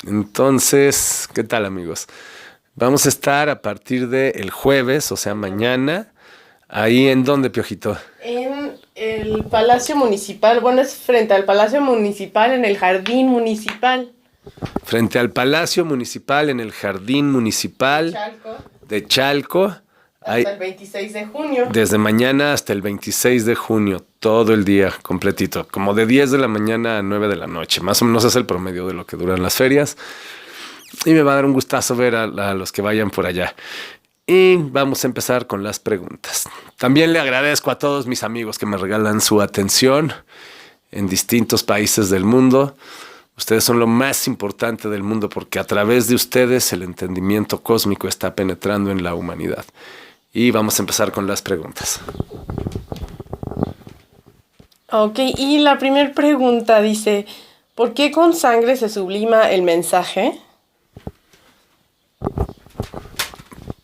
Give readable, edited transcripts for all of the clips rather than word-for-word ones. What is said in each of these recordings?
Entonces, ¿qué tal, amigos? Vamos a estar a partir del jueves, o sea, mañana. ¿Ahí en dónde, Piojito? En el Palacio Municipal, bueno, es frente al Palacio Municipal, en el Jardín Municipal Frente al Palacio Municipal, en el Jardín de Municipal Chalco, de Chalco. Hay hasta el 26 de junio. desde mañana hasta el 26 de junio, todo el día completito, como de 10 de la mañana a 9 de la noche. Más o menos es el promedio de lo que duran las ferias. Y me va a dar un gustazo ver a los que vayan por allá. Y vamos a empezar con las preguntas. También le agradezco a todos mis amigos que me regalan su atención en distintos países del mundo. Ustedes son lo más importante del mundo porque a través de ustedes el entendimiento cósmico está penetrando en la humanidad. Y vamos a empezar con las preguntas. Ok, y la primera pregunta dice, ¿por qué con sangre se sublima el mensaje?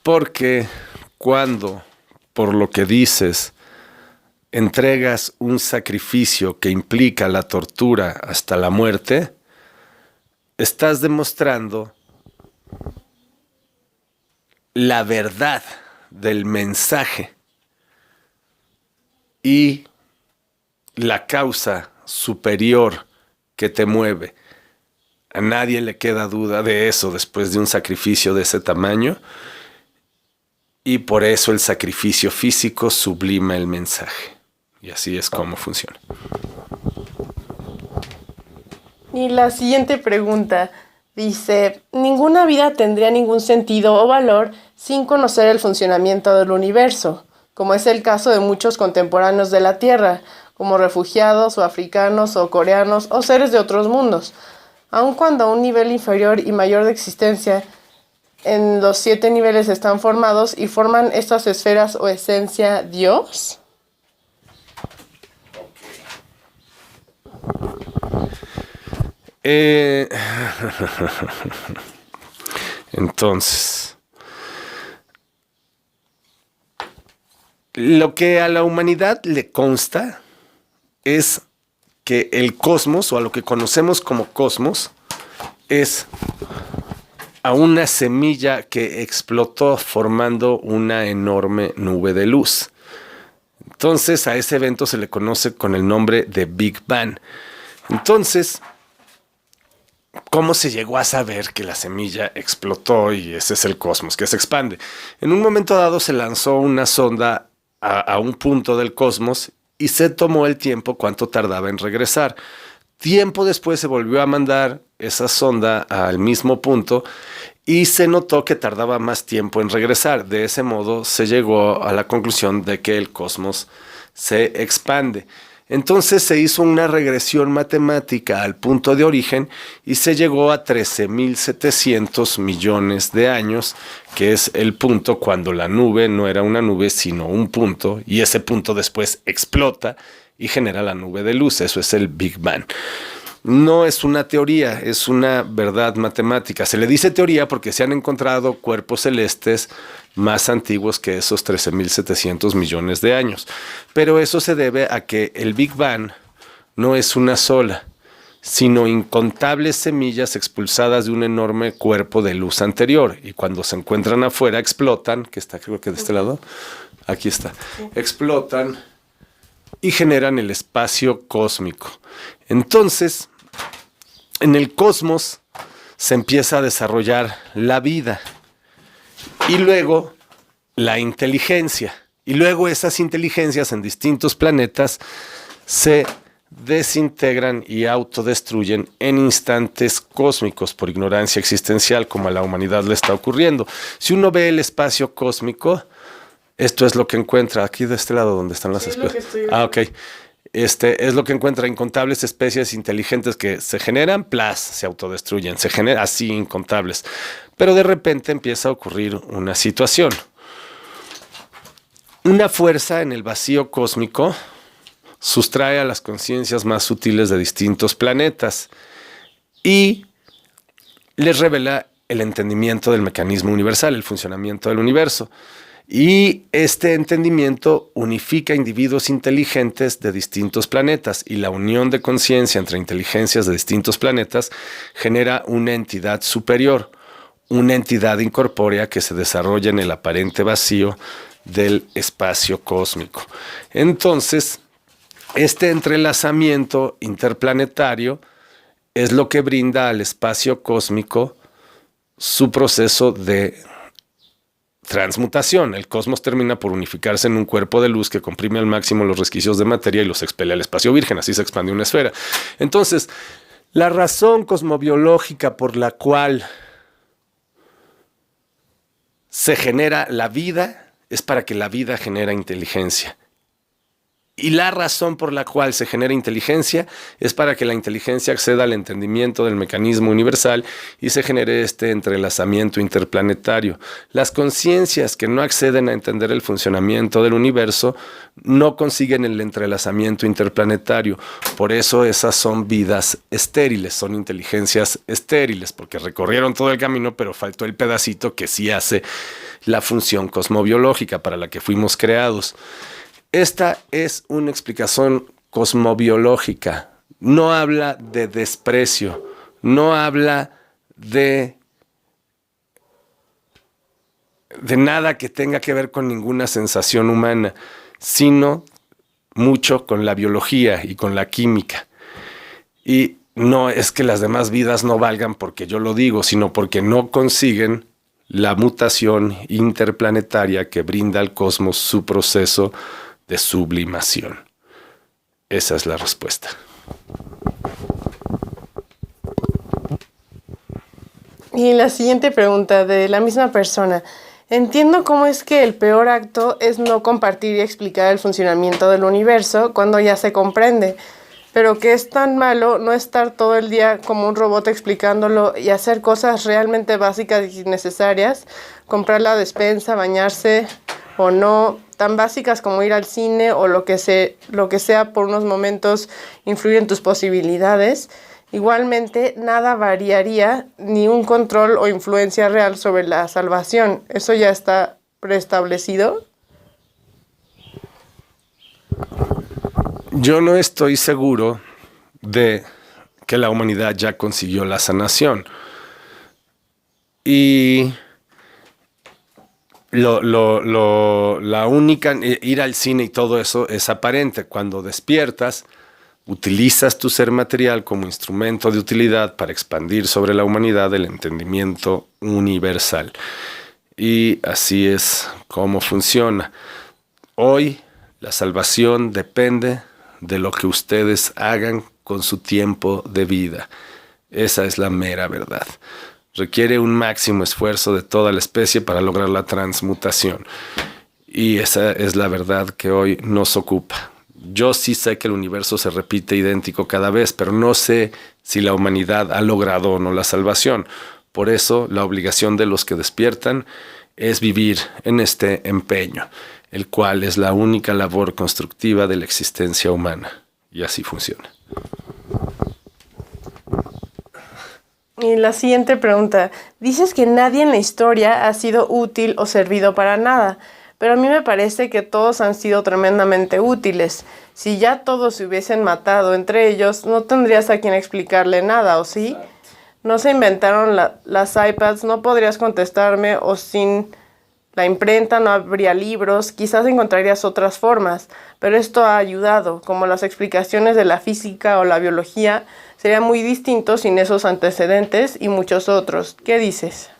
Porque cuando, por lo que dices, entregas un sacrificio que implica la tortura hasta la muerte, estás demostrando la verdad del mensaje y la causa superior que te mueve. A nadie le queda duda de eso después de un sacrificio de ese tamaño. Y por eso el sacrificio físico sublima el mensaje. Y así es como funciona. Y la siguiente pregunta dice, ninguna vida tendría ningún sentido o valor sin conocer el funcionamiento del universo, como es el caso de muchos contemporáneos de la Tierra, como refugiados o africanos o coreanos o seres de otros mundos, aun cuando a un nivel inferior y mayor de existencia, en los 7 niveles están formados y forman estas esferas o esencia Dios. Eh, Entonces, lo que a la humanidad le consta es que el cosmos, o a lo que conocemos como cosmos, es a una semilla que explotó formando una enorme nube de luz. Entonces a ese evento se le conoce con el nombre de Big Bang. Entonces, ¿cómo se llegó a saber que la semilla explotó y ese es el cosmos que se expande? En un momento dado se lanzó una sonda a un punto del cosmos y se tomó el tiempo cuánto tardaba en regresar. Tiempo después se volvió a mandar esa sonda al mismo punto y se notó que tardaba más tiempo en regresar. De ese modo se llegó a la conclusión de que el cosmos se expande. Entonces se hizo una regresión matemática al punto de origen y se llegó a 13.700 millones de años, que es el punto cuando la nube no era una nube sino un punto, y ese punto después explota y genera la nube de luz. Eso es el Big Bang. No es una teoría, es una verdad matemática. Se le dice teoría porque se han encontrado cuerpos celestes más antiguos que esos 13.700 millones de años. Pero eso se debe a que el Big Bang no es una sola, sino incontables semillas expulsadas de un enorme cuerpo de luz anterior. Y cuando se encuentran afuera, explotan, que está creo que de este lado, aquí está, explotan y generan el espacio cósmico. Entonces, en el cosmos se empieza a desarrollar la vida y luego la inteligencia. Y luego esas inteligencias en distintos planetas se desintegran y autodestruyen en instantes cósmicos por ignorancia existencial, como a la humanidad le está ocurriendo. Si uno ve el espacio cósmico, esto es lo que encuentra aquí de este lado donde están las especies. Ok. Es lo que encuentra incontables especies inteligentes que se generan, se autodestruyen, se generan así incontables. Pero de repente empieza a ocurrir una situación. Una fuerza en el vacío cósmico sustrae a las conciencias más sutiles de distintos planetas y les revela el entendimiento del mecanismo universal, el funcionamiento del universo. Y este entendimiento unifica individuos inteligentes de distintos planetas, y la unión de conciencia entre inteligencias de distintos planetas genera una entidad superior, una entidad incorpórea que se desarrolla en el aparente vacío del espacio cósmico. Entonces, este entrelazamiento interplanetario es lo que brinda al espacio cósmico su proceso de transmutación. El cosmos termina por unificarse en un cuerpo de luz que comprime al máximo los resquicios de materia y los expele al espacio virgen. Así se expande una esfera. Entonces, la razón cosmobiológica por la cual se genera la vida es para que la vida genera inteligencia. Y la razón por la cual se genera inteligencia es para que la inteligencia acceda al entendimiento del mecanismo universal y se genere este entrelazamiento interplanetario. Las conciencias que no acceden a entender el funcionamiento del universo no consiguen el entrelazamiento interplanetario. Por eso esas son vidas estériles, son inteligencias estériles, porque recorrieron todo el camino, pero faltó el pedacito que sí hace la función cosmobiológica para la que fuimos creados. Esta es una explicación cosmobiológica. No habla de desprecio, no habla de nada que tenga que ver con ninguna sensación humana, sino mucho con la biología y con la química. Y no es que las demás vidas no valgan porque yo lo digo, sino porque no consiguen la mutación interplanetaria que brinda al cosmos su proceso de sublimación. Esa es la respuesta. Y la siguiente pregunta de la misma persona. Entiendo cómo es que el peor acto es no compartir y explicar el funcionamiento del universo cuando ya se comprende, pero que es tan malo no estar todo el día como un robot explicándolo y hacer cosas realmente básicas y necesarias, comprar la despensa, bañarse o no, tan básicas como ir al cine o lo que sea por unos momentos influir en tus posibilidades. Igualmente, nada variaría ni un control o influencia real sobre la salvación. ¿Eso ya está preestablecido? Yo no estoy seguro de que la humanidad ya consiguió la sanación. Y la única, ir al cine y todo eso es aparente. Cuando despiertas, utilizas tu ser material como instrumento de utilidad para expandir sobre la humanidad el entendimiento universal. Y así es como funciona. Hoy la salvación depende de lo que ustedes hagan con su tiempo de vida. Esa es la mera verdad. Requiere un máximo esfuerzo de toda la especie para lograr la transmutación. Y esa es la verdad que hoy nos ocupa. Yo sí sé que el universo se repite idéntico cada vez, pero no sé si la humanidad ha logrado o no la salvación. Por eso, la obligación de los que despiertan es vivir en este empeño, el cual es la única labor constructiva de la existencia humana. Y así funciona. Y la siguiente pregunta. Dices que nadie en la historia ha sido útil o servido para nada, pero a mí me parece que todos han sido tremendamente útiles. Si ya todos se hubiesen matado entre ellos, no tendrías a quien explicarle nada, ¿o sí? Exacto. No se inventaron las iPads, no podrías contestarme, o sin la imprenta no habría libros, quizás encontrarías otras formas, pero esto ha ayudado, como las explicaciones de la física o la biología, sería muy distinto sin esos antecedentes y muchos otros. ¿Qué dices?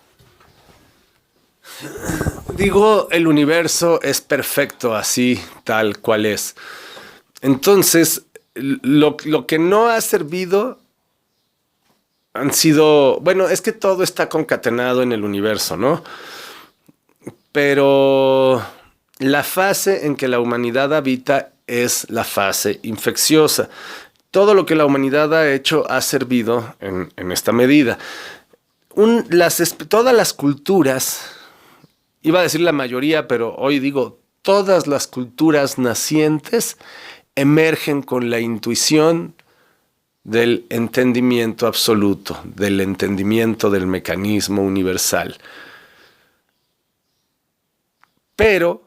Digo, el universo es perfecto así, tal cual es. Entonces, lo que no ha servido han sido... Bueno, es que todo está concatenado en el universo, ¿no? Pero la fase en que la humanidad habita es la fase infecciosa. Todo lo que la humanidad ha hecho ha servido en esta medida. Todas las culturas, iba a decir la mayoría, pero hoy digo todas las culturas nacientes emergen con la intuición del entendimiento absoluto, del entendimiento del mecanismo universal. pero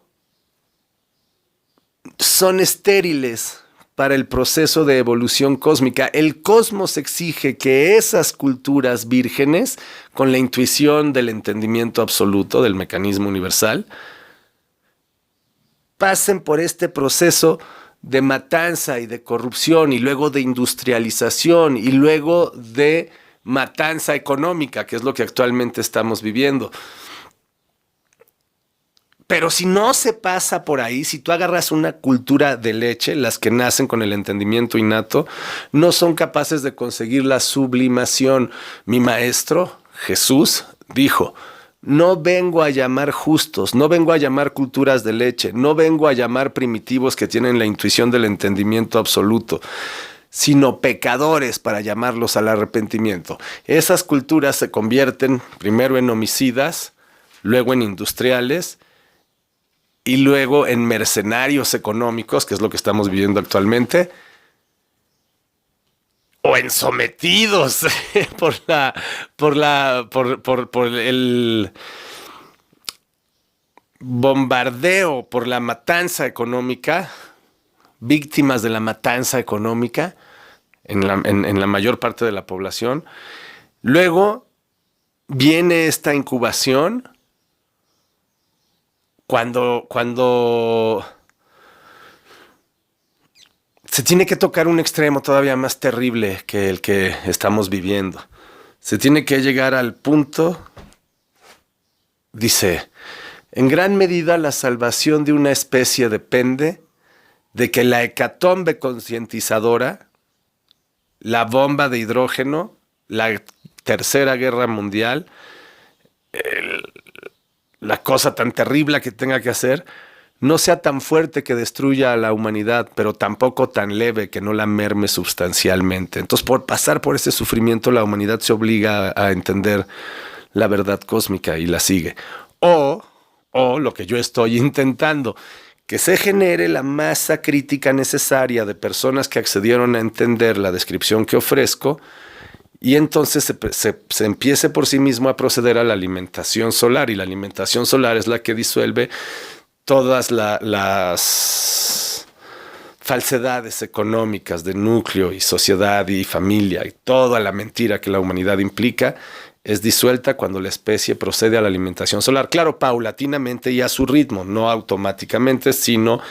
son estériles para el proceso de evolución cósmica. El cosmos exige que esas culturas vírgenes, con la intuición del entendimiento absoluto del mecanismo universal, pasen por este proceso de matanza y de corrupción, y luego de industrialización, y luego de matanza económica, que es lo que actualmente estamos viviendo. Pero si no se pasa por ahí, si tú agarras una cultura de leche, las que nacen con el entendimiento innato, no son capaces de conseguir la sublimación. Mi maestro, Jesús, dijo: no vengo a llamar justos, no vengo a llamar culturas de leche, no vengo a llamar primitivos que tienen la intuición del entendimiento absoluto, sino pecadores para llamarlos al arrepentimiento. Esas culturas se convierten primero en homicidas, luego en industriales, y luego en mercenarios económicos, que es lo que estamos viviendo actualmente, o en sometidos por el bombardeo, por la matanza económica, víctimas de la matanza económica en la mayor parte de la población. Luego viene esta incubación cuando se tiene que tocar un extremo todavía más terrible que el que estamos viviendo. Se tiene que llegar al punto, dice, en gran medida la salvación de una especie depende de que la hecatombe concientizadora, la bomba de hidrógeno, la Tercera Guerra Mundial, la cosa tan terrible que tenga que hacer, no sea tan fuerte que destruya a la humanidad, pero tampoco tan leve que no la merme sustancialmente. Entonces, por pasar por ese sufrimiento, la humanidad se obliga a entender la verdad cósmica y la sigue. O lo que yo estoy intentando, que se genere la masa crítica necesaria de personas que accedieron a entender la descripción que ofrezco, y entonces se empiece por sí mismo a proceder a la alimentación solar, y la alimentación solar es la que disuelve todas las falsedades económicas de núcleo y sociedad y familia, y toda la mentira que la humanidad implica es disuelta cuando la especie procede a la alimentación solar. Claro, paulatinamente y a su ritmo, no automáticamente, sino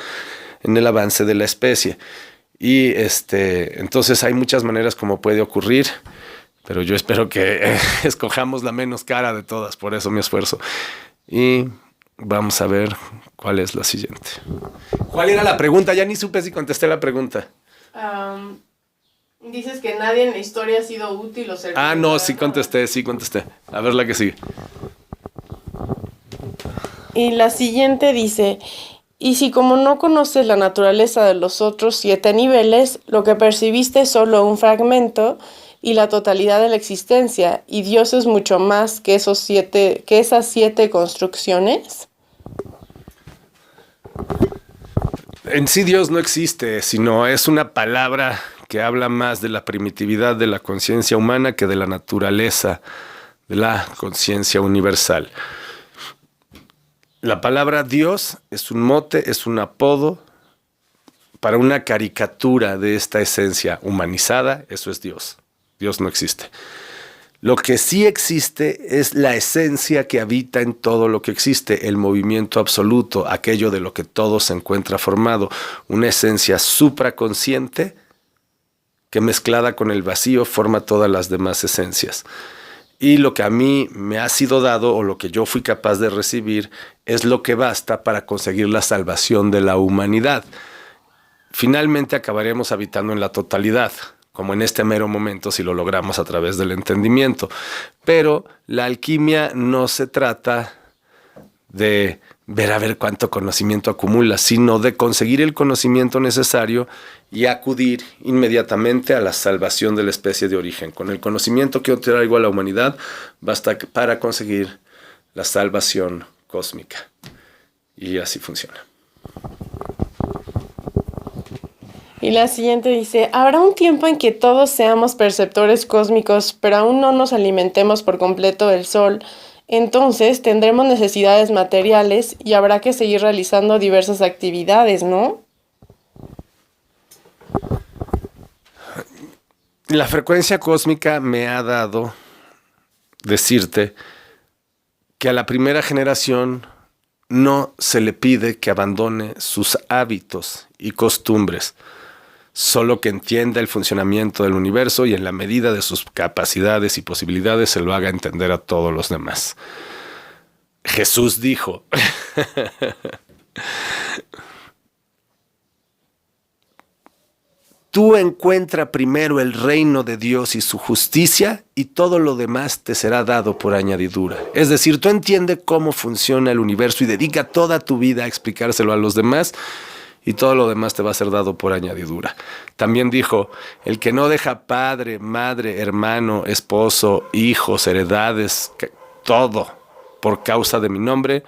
en el avance de la especie. Y entonces hay muchas maneras como puede ocurrir, pero yo espero que escojamos la menos cara de todas, por eso mi esfuerzo. Y vamos a ver cuál es la siguiente. ¿Cuál era la pregunta? Ya ni supe si contesté la pregunta. Dices que nadie en la historia ha sido útil o servido. Ah, no, sí contesté. A ver la que sigue. Y la siguiente dice: y si como no conoces la naturaleza de los otros 7 niveles, lo que percibiste es solo un fragmento y la totalidad de la existencia, y Dios es mucho más que esas 7 construcciones. En sí Dios no existe, sino es una palabra que habla más de la primitividad de la conciencia humana que de la naturaleza de la conciencia universal. La palabra Dios es un mote, es un apodo para una caricatura de esta esencia humanizada. Eso es Dios. Dios no existe. Lo que sí existe es la esencia que habita en todo lo que existe, el movimiento absoluto, aquello de lo que todo se encuentra formado, una esencia supraconsciente que mezclada con el vacío forma todas las demás esencias. Y lo que a mí me ha sido dado, o lo que yo fui capaz de recibir, es lo que basta para conseguir la salvación de la humanidad. Finalmente acabaremos habitando en la totalidad, como en este mero momento, si lo logramos a través del entendimiento. Pero la alquimia no se trata de ver a ver cuánto conocimiento acumula, sino de conseguir el conocimiento necesario y acudir inmediatamente a la salvación de la especie de origen. Con el conocimiento que yo traigo a la humanidad, basta para conseguir la salvación cósmica. Y así funciona. Y la siguiente dice: habrá un tiempo en que todos seamos perceptores cósmicos, pero aún no nos alimentemos por completo del sol, entonces tendremos necesidades materiales y habrá que seguir realizando diversas actividades, ¿no? La frecuencia cósmica me ha dado decirte que a la primera generación no se le pide que abandone sus hábitos y costumbres, solo que entienda el funcionamiento del universo y en la medida de sus capacidades y posibilidades se lo haga entender a todos los demás. Jesús dijo, tú encuentra primero el reino de Dios y su justicia y todo lo demás te será dado por añadidura. Es decir, tú entiende cómo funciona el universo y dedica toda tu vida a explicárselo a los demás y todo lo demás te va a ser dado por añadidura. También dijo, el que no deja padre, madre, hermano, esposo, hijos, heredades, todo por causa de mi nombre,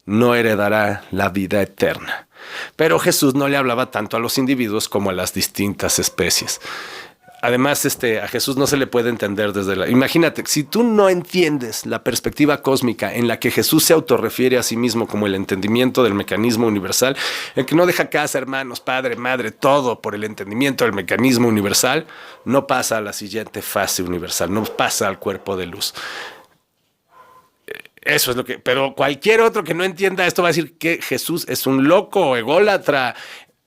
no heredará la vida eterna. Pero Jesús no le hablaba tanto a los individuos como a las distintas especies. Además, a Jesús no se le puede entender desde la... Imagínate, si tú no entiendes la perspectiva cósmica en la que Jesús se autorrefiere a sí mismo como el entendimiento del mecanismo universal, el que no deja casa, hermanos, padre, madre, todo por el entendimiento del mecanismo universal, no pasa a la siguiente fase universal, no pasa al cuerpo de luz. Eso es lo que... Pero cualquier otro que no entienda esto va a decir que Jesús es un loco, ególatra.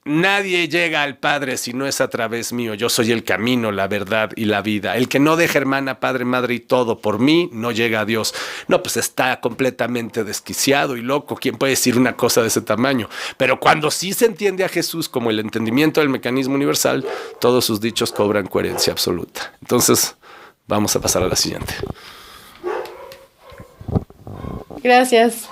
Nadie llega al Padre si no es a través mío. Yo soy el camino, la verdad y la vida. El que no deja hermana, padre, madre y todo por mí, no llega a Dios. No, pues está completamente desquiciado y loco. ¿Quién puede decir una cosa de ese tamaño? Pero cuando sí se entiende a Jesús como el entendimiento del mecanismo universal, todos sus dichos cobran coherencia absoluta. Entonces, vamos a pasar a la siguiente. Gracias.